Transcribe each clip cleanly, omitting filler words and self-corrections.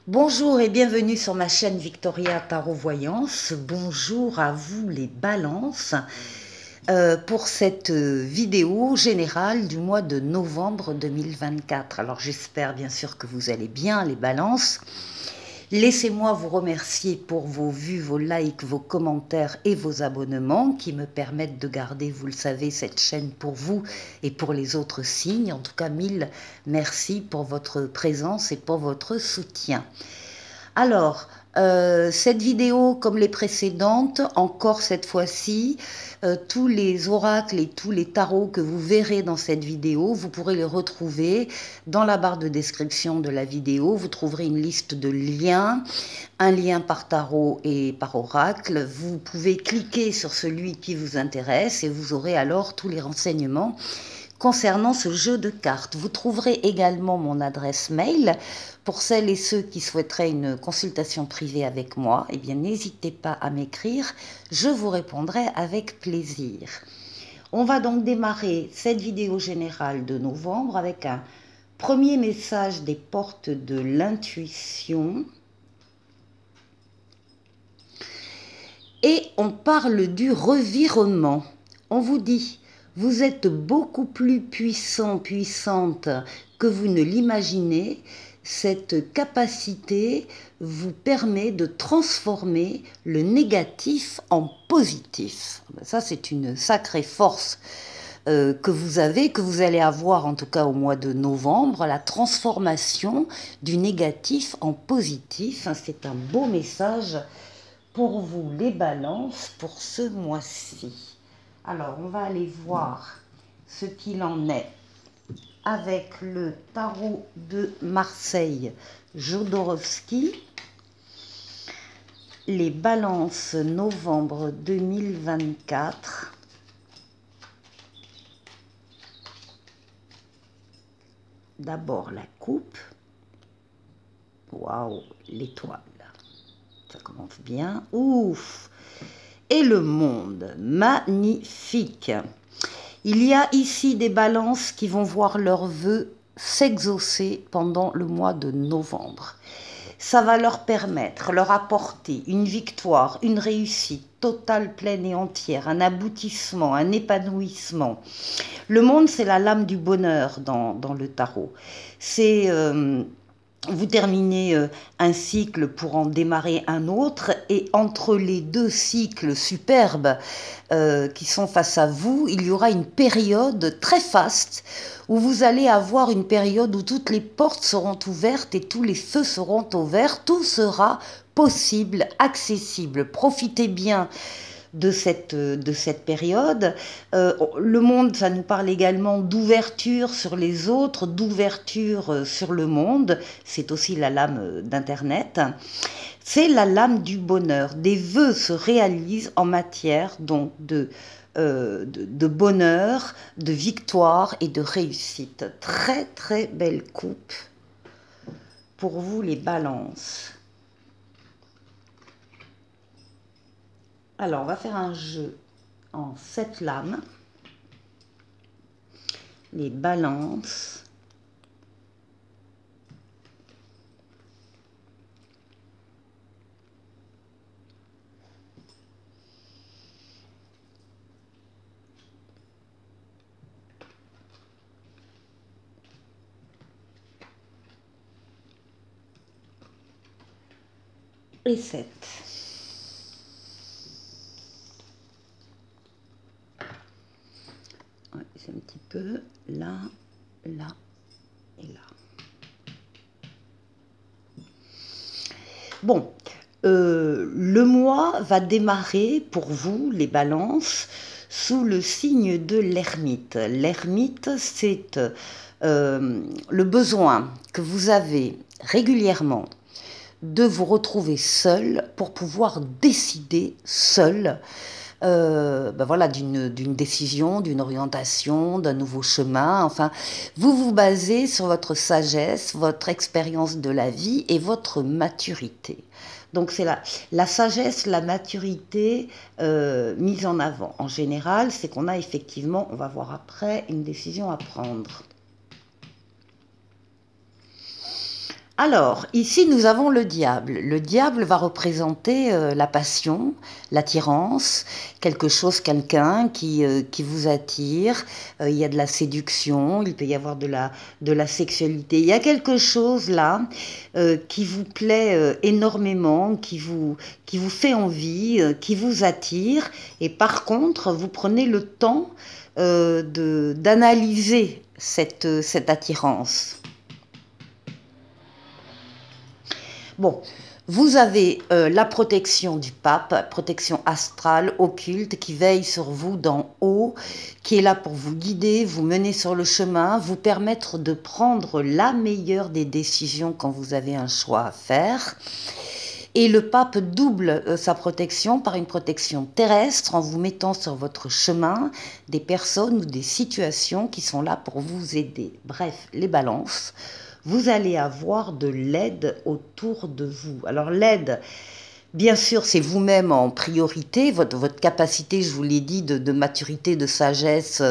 Bonjour et bienvenue sur ma chaîne Victoria Tarot Voyance. Bonjour à vous les balances pour cette vidéo générale du mois de novembre 2024. Alors j'espère bien sûr que vous allez bien les balances. Laissez-moi vous remercier pour vos vues, vos likes, vos commentaires et vos abonnements qui me permettent de garder, vous le savez, cette chaîne pour vous et pour les autres signes. En tout cas, mille merci pour votre présence et pour votre soutien. Alors, cette vidéo, comme les précédentes, encore cette fois-ci, tous les oracles et tous les tarots que vous verrez dans cette vidéo, vous pourrez les retrouver dans la barre de description de la vidéo. Vous trouverez une liste de liens, un lien par tarot et par oracle. Vous pouvez cliquer sur celui qui vous intéresse et vous aurez alors tous les renseignements concernant ce jeu de cartes. Vous trouverez également mon adresse mail. Pour celles et ceux qui souhaiteraient une consultation privée avec moi, eh bien n'hésitez pas à m'écrire, je vous répondrai avec plaisir. On va donc démarrer cette vidéo générale de novembre avec un premier message des portes de l'intuition. Et on parle du revirement. On vous dit, vous êtes beaucoup plus puissant, puissante que vous ne l'imaginez. Cette capacité vous permet de transformer le négatif en positif. Ça, c'est une sacrée force que vous avez, que vous allez avoir en tout cas au mois de novembre, la transformation du négatif en positif. C'est un beau message pour vous les balances pour ce mois-ci. Alors, on va aller voir ce qu'il en est avec le tarot de Marseille Jodorowsky, les balances novembre 2024. D'abord la coupe. Waouh, l'étoile. Ça commence bien. Ouf! Et le monde, magnifique. Il y a ici des balances qui vont voir leurs vœux s'exaucer pendant le mois de novembre. Ça va leur permettre, leur apporter une victoire, une réussite totale, pleine et entière, un aboutissement, un épanouissement. Le monde, c'est la lame du bonheur dans le tarot. C'est... vous terminez un cycle pour en démarrer un autre, et entre les deux cycles superbes qui sont face à vous, il y aura une période très faste où vous allez avoir une période où toutes les portes seront ouvertes et tous les feux seront ouverts, tout sera possible, accessible. Profitez bien de cette période. Le monde, ça nous parle également d'ouverture sur les autres, d'ouverture sur le monde. C'est aussi la lame d'Internet. C'est la lame du bonheur. Des vœux se réalisent en matière donc de bonheur, de victoire et de réussite. Très très belle coupe pour vous les balances. Alors, on va faire un jeu en 7 lames. Les balances. Et 7. C'est un petit peu là, là et là. Bon, le mois va démarrer pour vous, les balances, sous le signe de l'ermite. L'ermite, c'est le besoin que vous avez régulièrement de vous retrouver seul pour pouvoir décider seul voilà, d'une décision, d'une orientation, d'un nouveau chemin. Enfin, vous vous basez sur votre sagesse, votre expérience de la vie et votre maturité. Donc c'est la sagesse, la maturité mise en avant. En général, c'est qu'on a effectivement, on va voir après, une décision à prendre. Alors, ici, nous avons le diable. Le diable va représenter la passion, l'attirance, quelque chose, quelqu'un qui vous attire. Il y a de la séduction, il peut y avoir de la sexualité. Il y a quelque chose là qui vous plaît énormément, qui vous fait envie, qui vous attire. Et par contre, vous prenez le temps d'analyser cette attirance. Bon, vous avez la protection du pape, protection astrale, occulte, qui veille sur vous d'en haut, qui est là pour vous guider, vous mener sur le chemin, vous permettre de prendre la meilleure des décisions quand vous avez un choix à faire. Et le pape double sa protection par une protection terrestre en vous mettant sur votre chemin des personnes ou des situations qui sont là pour vous aider. Bref, les balances. Vous allez avoir de l'aide autour de vous. Alors l'aide, bien sûr, c'est vous-même en priorité, votre capacité, je vous l'ai dit, de maturité, de sagesse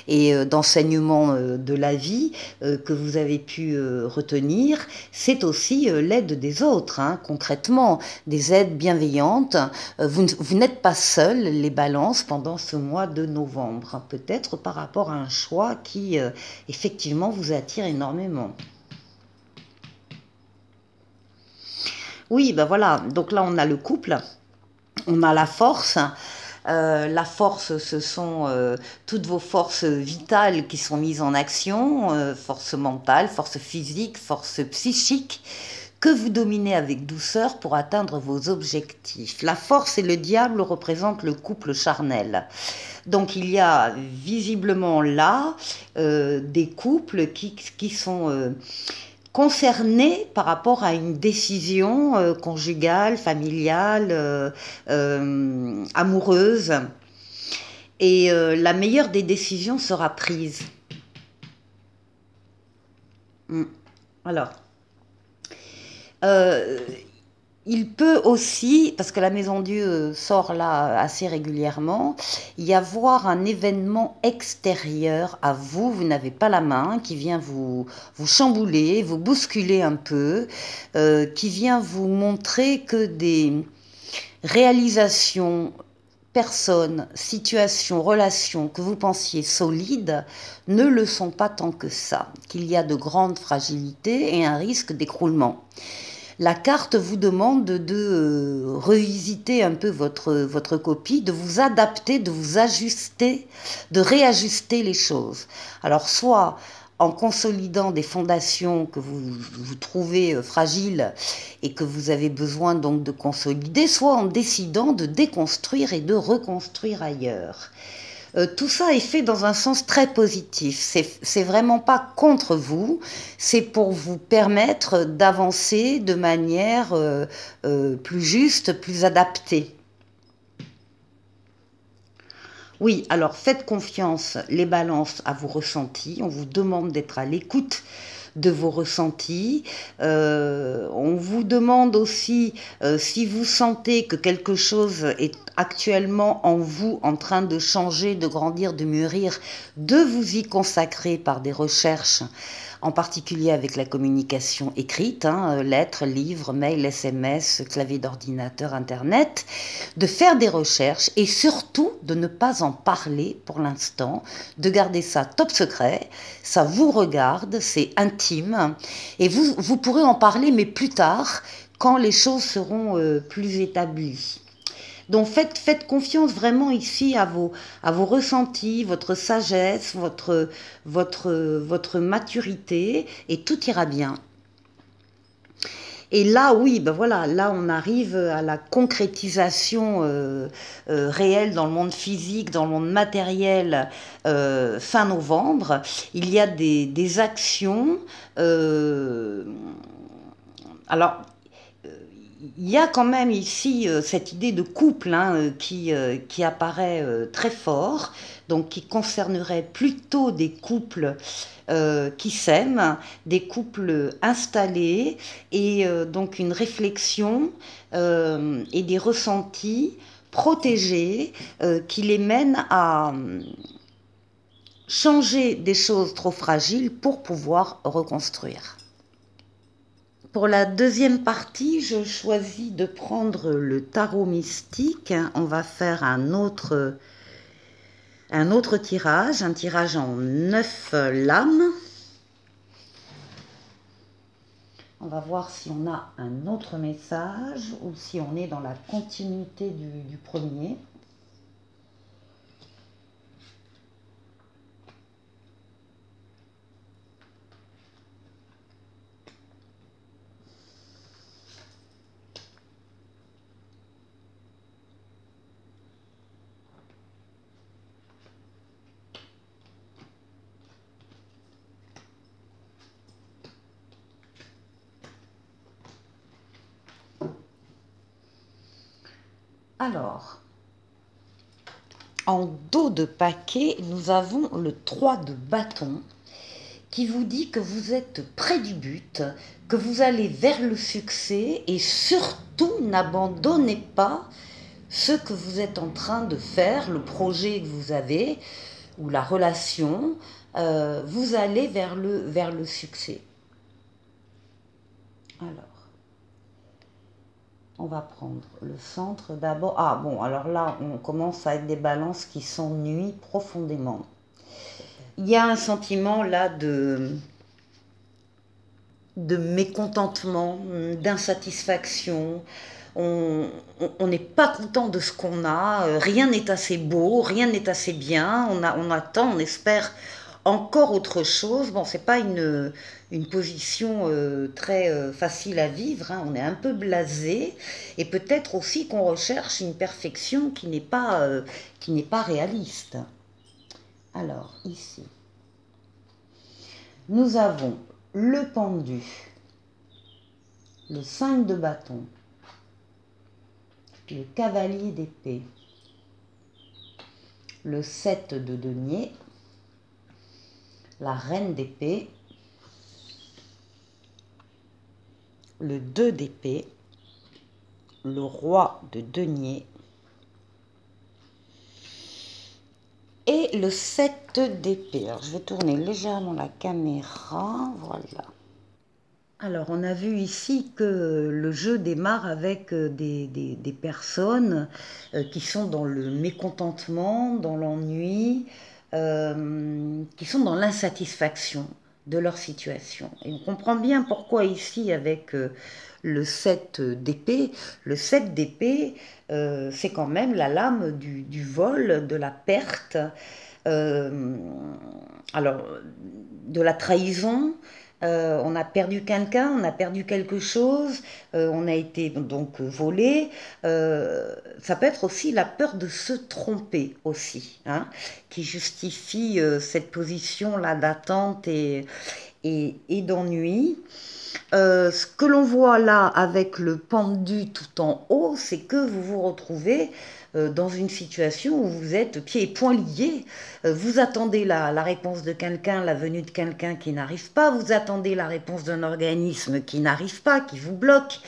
et d'enseignement de la vie que vous avez pu retenir. C'est aussi l'aide des autres, hein, concrètement, des aides bienveillantes. Vous n'êtes pas seuls, les balances, pendant ce mois de novembre, hein, peut-être par rapport à un choix qui, effectivement, vous attire énormément. Oui, ben voilà, donc là on a le couple, on a la force. La force, ce sont toutes vos forces vitales qui sont mises en action, force mentale, force physique, force psychique, que vous dominez avec douceur pour atteindre vos objectifs. La force et le diable représentent le couple charnel. Donc il y a visiblement là des couples qui sont concernés par rapport à une décision conjugale, familiale, amoureuse. Et la meilleure des décisions sera prise. Alors, euh, il peut aussi, parce que la Maison Dieu sort là assez régulièrement, y avoir un événement extérieur à vous, vous n'avez pas la main, qui vient vous chambouler, vous bousculer un peu, qui vient vous montrer que des réalisations, personnes, situations, relations que vous pensiez solides ne le sont pas tant que ça, qu'il y a de grandes fragilités et un risque d'écroulement. La carte vous demande de revisiter un peu votre copie, de vous adapter, de vous ajuster, de réajuster les choses. Alors soit en consolidant des fondations que vous trouvez fragiles et que vous avez besoin donc de consolider, soit en décidant de déconstruire et de reconstruire ailleurs. Tout ça est fait dans un sens très positif. C'est vraiment pas contre vous, c'est pour vous permettre d'avancer de manière plus juste, plus adaptée. Oui, alors faites confiance, les balances, à vos ressentis. On vous demande d'être à l'écoute de vos ressentis. On vous demande aussi, si vous sentez que quelque chose est actuellement en vous en train de changer, de grandir, de mûrir, de vous y consacrer par des recherches, en particulier avec la communication écrite, hein, lettres, livres, mails, SMS, clavier d'ordinateur, Internet, de faire des recherches et surtout de ne pas en parler pour l'instant, de garder ça top secret, ça vous regarde, c'est intime, et vous pourrez en parler, mais plus tard, quand les choses seront plus établies. Donc faites confiance vraiment ici à vos ressentis, votre sagesse, votre maturité, et tout ira bien. Et là, oui, ben voilà, là on arrive à la concrétisation réelle dans le monde physique, dans le monde matériel, fin novembre. Il y a des actions. Alors, il y a quand même ici cette idée de couple, hein, qui apparaît très fort, donc qui concernerait plutôt des couples qui s'aiment, des couples installés, et donc une réflexion et des ressentis protégés qui les mènent à changer des choses trop fragiles pour pouvoir reconstruire. Pour la deuxième partie, je choisis de prendre le tarot mystique. On va faire un autre tirage, un tirage en 9 lames. On va voir si on a un autre message ou si on est dans la continuité du premier. Alors, en dos de paquet, nous avons le 3 de bâton qui vous dit que vous êtes près du but, que vous allez vers le succès et surtout n'abandonnez pas ce que vous êtes en train de faire, le projet que vous avez ou la relation, vous allez vers le succès. Alors, on va prendre le centre d'abord. Ah bon, alors là, on commence à être des balances qui s'ennuient profondément. Il y a un sentiment là de mécontentement, d'insatisfaction. On n'est pas content de ce qu'on a, rien n'est assez beau, rien n'est assez bien, on attend, on espère encore autre chose. Bon, c'est pas une position très facile à vivre, hein. On est un peu blasé et peut-être aussi qu'on recherche une perfection qui n'est pas réaliste. Alors, ici, nous avons le pendu, le 5 de bâton, le cavalier d'épée, le 7 de denier, la reine d'épée, le 2 d'épée, le roi de denier et le 7 d'épée. Alors, je vais tourner légèrement la caméra, voilà. Alors, on a vu ici que le jeu démarre avec des personnes qui sont dans le mécontentement, dans l'ennui, qui sont dans l'insatisfaction de leur situation. Et on comprend bien pourquoi ici, avec le 7 d'épée, le 7 d'épée, c'est quand même la lame du vol, de la perte, alors, de la trahison. On a perdu quelqu'un, on a perdu quelque chose, on a été donc volé. Ça peut être aussi la peur de se tromper aussi, hein, qui justifie cette position-là d'attente et d'ennui. Ce que l'on voit là avec le pendu tout en haut, c'est que vous vous retrouvez dans une situation où vous êtes pieds et poings liés. Vous attendez la réponse de quelqu'un, la venue de quelqu'un qui n'arrive pas, vous attendez la réponse d'un organisme qui n'arrive pas, qui vous bloque.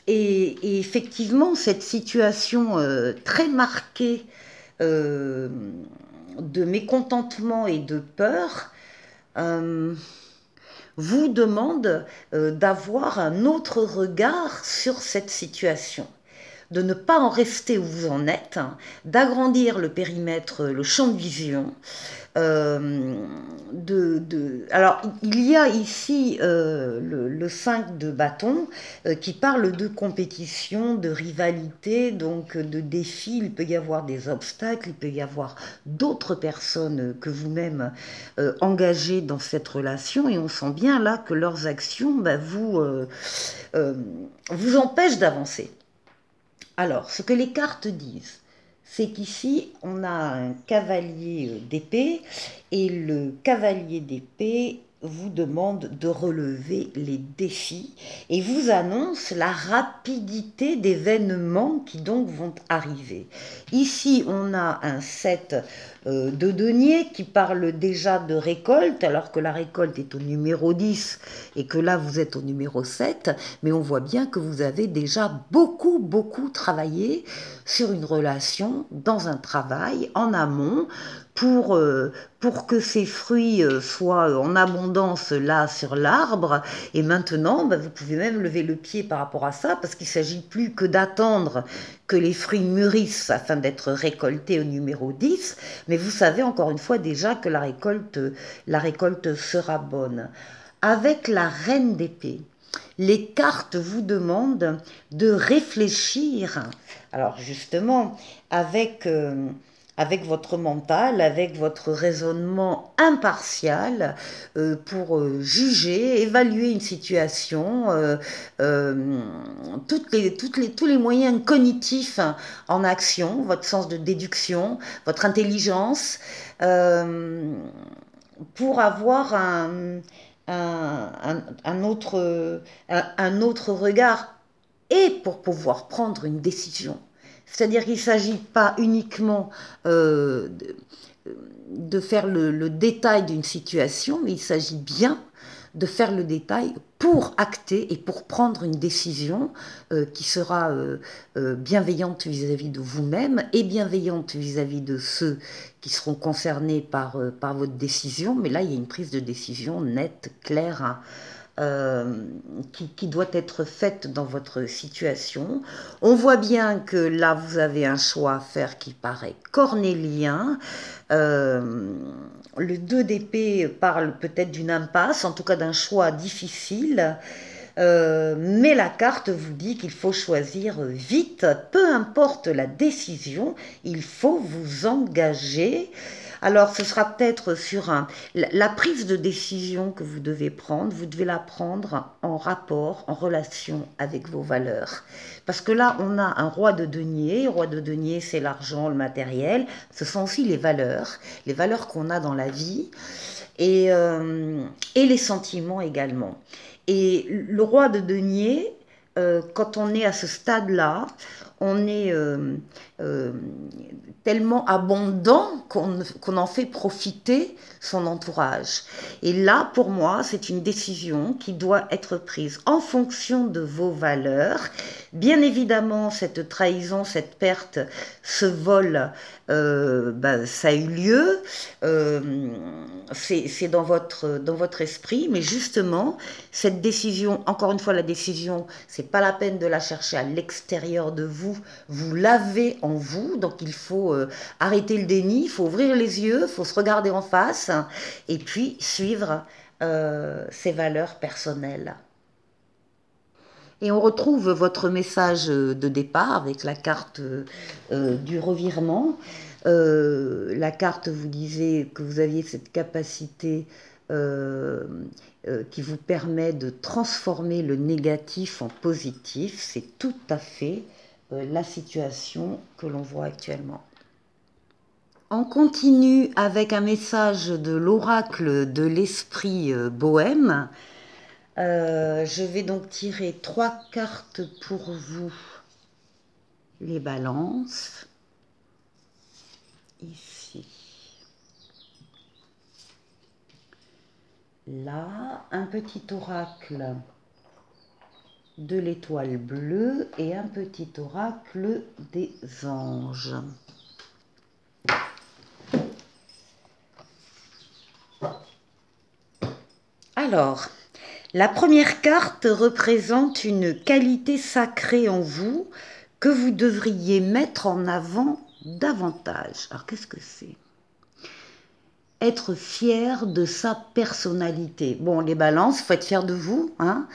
Et effectivement, cette situation très marquée de mécontentement et de peur vous demande d'avoir un autre regard sur cette situation, de ne pas en rester où vous en êtes, hein, d'agrandir le périmètre, le champ de vision. Alors, il y a ici le 5 de bâton qui parle de compétition, de rivalité, donc de défis. Il peut y avoir des obstacles, il peut y avoir d'autres personnes que vous-même engagées dans cette relation, et on sent bien là que leurs actions vous empêchent d'avancer. Alors, ce que les cartes disent, c'est qu'ici, on a un cavalier d'épée, et le cavalier d'épée vous demande de relever les défis et vous annonce la rapidité d'événements qui donc vont arriver. Ici, on a un 7 de denier qui parle déjà de récolte, alors que la récolte est au numéro 10 et que là, vous êtes au numéro 7, mais on voit bien que vous avez déjà beaucoup travaillé sur une relation, dans un travail, en amont, pour que ces fruits soient en abondance là sur l'arbre. Et maintenant, vous pouvez même lever le pied par rapport à ça, parce qu'il ne s'agit plus que d'attendre que les fruits mûrissent afin d'être récoltés au numéro 10, mais vous savez encore une fois déjà que la récolte sera bonne. Avec la reine d'épée, les cartes vous demandent de réfléchir, alors justement, avec votre mental, avec votre raisonnement impartial, pour juger, évaluer une situation, tous les moyens cognitifs en action, votre sens de déduction, votre intelligence, pour avoir un autre regard et pour pouvoir prendre une décision. C'est-à-dire qu'il ne s'agit pas uniquement de faire le détail d'une situation, mais il s'agit bien de faire le détail pour acter et pour prendre une décision qui sera bienveillante vis-à-vis de vous-même et bienveillante vis-à-vis de ceux qui seront concernés par votre décision. Mais là, il y a une prise de décision nette, claire, qui doit être faite dans votre situation. On voit bien que là, vous avez un choix à faire qui paraît cornélien. Le 2 d'épée parle peut-être d'une impasse, en tout cas d'un choix difficile. Mais la carte vous dit qu'il faut choisir vite, peu importe la décision, il faut vous engager. Alors ce sera peut-être sur la prise de décision que vous devez prendre, vous devez la prendre en rapport, en relation avec vos valeurs. Parce que là, on a un roi de denier. Roi de denier, c'est l'argent, le matériel. Ce sont aussi les valeurs qu'on a dans la vie et les sentiments également. Et le roi de denier, quand on est à ce stade-là, on est tellement abondant qu'on en fait profiter son entourage. Et là, pour moi, c'est une décision qui doit être prise en fonction de vos valeurs. Bien évidemment, cette trahison, cette perte, ce vol, ça a eu lieu. C'est dans votre esprit, mais justement, cette décision, encore une fois, la décision, c'est pas la peine de la chercher à l'extérieur de vous, vous l'avez en vous, donc il faut arrêter le déni, il faut ouvrir les yeux, il faut se regarder en face, et puis suivre ses valeurs personnelles. Et on retrouve votre message de départ avec la carte du revirement. La carte vous disait que vous aviez cette capacité qui vous permet de transformer le négatif en positif. C'est tout à fait la situation que l'on voit actuellement. On continue avec un message de l'oracle de l'esprit bohème. Je vais donc tirer 3 cartes pour vous, les balances. Ici. Là, un petit oracle de l'étoile bleue et un petit oracle des anges. Alors, la première carte représente une qualité sacrée en vous que vous devriez mettre en avant davantage. Alors, qu'est-ce que c'est ? Être fier de sa personnalité. Bon, les balances, il faut être fier de vous, hein,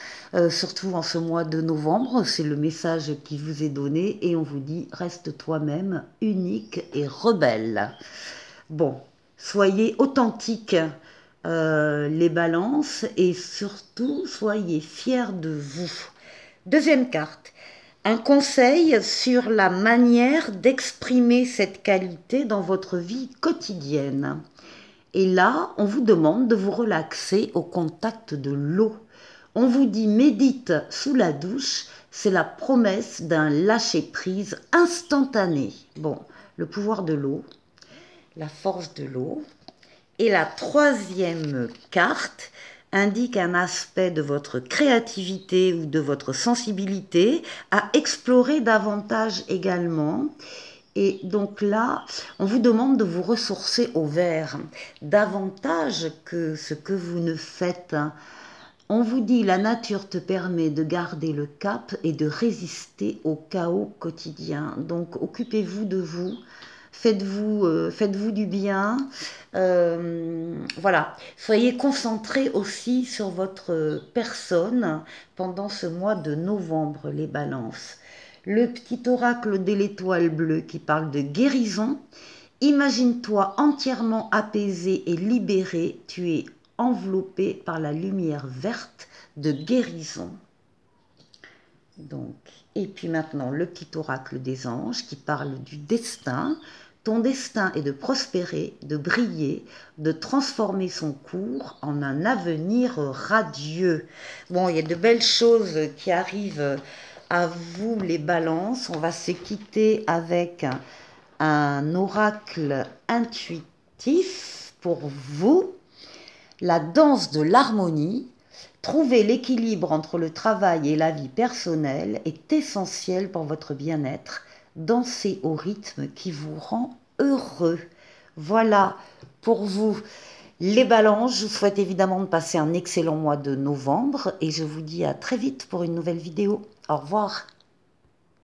surtout en ce mois de novembre, c'est le message qui vous est donné et on vous dit, reste toi-même, unique et rebelle. Bon, soyez authentiques, les balances, et surtout, soyez fiers de vous. Deuxième carte, un conseil sur la manière d'exprimer cette qualité dans votre vie quotidienne. Et là, on vous demande de vous relaxer au contact de l'eau. On vous dit médite sous la douche, c'est la promesse d'un lâcher-prise instantané. Bon, le pouvoir de l'eau, la force de l'eau. Et la troisième carte, indique un aspect de votre créativité ou de votre sensibilité à explorer davantage également. Et donc là, on vous demande de vous ressourcer au vert, davantage que ce que vous ne faites. On vous dit, la nature te permet de garder le cap et de résister au chaos quotidien. Donc occupez-vous de vous, faites-vous du bien. Voilà, soyez concentrés aussi sur votre personne pendant ce mois de novembre, les balances. Le petit oracle de l'étoile bleue qui parle de guérison. Imagine-toi entièrement apaisé et libéré, tu es enveloppé par la lumière verte de guérison. Donc, et puis maintenant, le petit oracle des anges qui parle du destin. Ton destin est de prospérer, de briller, de transformer son cours en un avenir radieux. Bon, il y a de belles choses qui arrivent à vous, les balances. On va se quitter avec un oracle intuitif pour vous. La danse de l'harmonie, trouver l'équilibre entre le travail et la vie personnelle est essentiel pour votre bien-être. Dansez au rythme qui vous rend heureux. Voilà pour vous les balances. Je vous souhaite évidemment de passer un excellent mois de novembre et je vous dis à très vite pour une nouvelle vidéo. Au revoir.